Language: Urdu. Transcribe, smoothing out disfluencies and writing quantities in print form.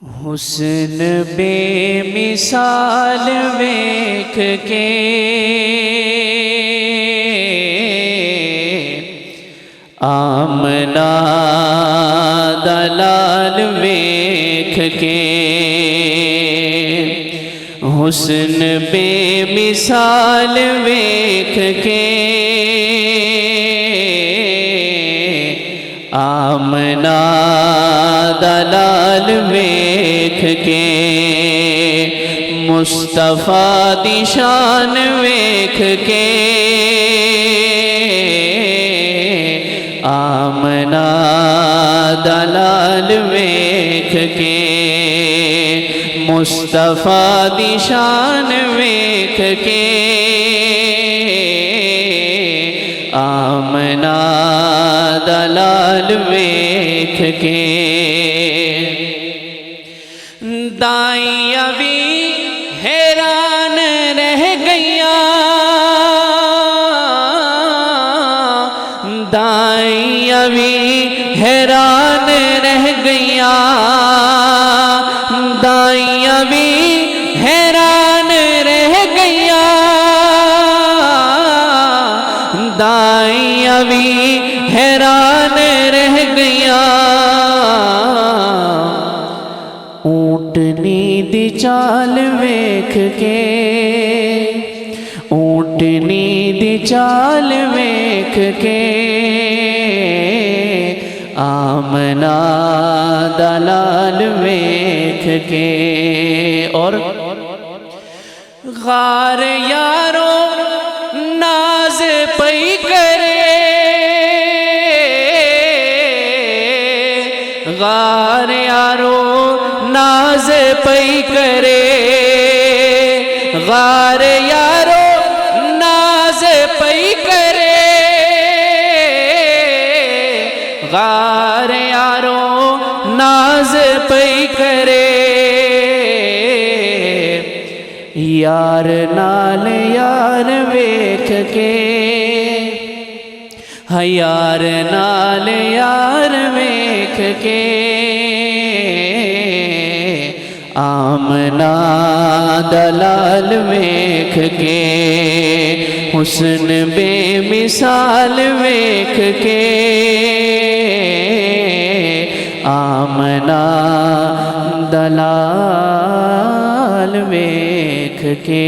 حسن بے مثال ویکھ کے آمنہ دا لال ویکھ کے حسن بے مثال ویکھ کے آمنہ دا لال ویکھ کے مصطفیٰ دی شان ویکھ کے آمنہ دا لال ویکھ کے مصطفیٰ دی شان ویکھ کے آمنہ دا لال ویکھ کے دائیاں بھی حیران رہ گئیاں دائیاں بھی حیران رہ گئیاں دائیاں بھی حیران رہ گئیاں دائیاں بھی حیران رہ گئیاں اونٹنی دی چال ویکھ کے اونٹنی دی چال ویکھ کے آمنہ دا لال ویکھ کے اور غار یارو ناز پئی کرے غار یارو ناز پئی کرے غار یارو ناز پئی کرے غار یارو ناز پئی کرے یار نال یار ویکھ کے یار نال یار ویکھ کے آمنہ دا لال ویکھ کے حسن بے مثال ویکھ کے آمنہ دا لال ویکھ کے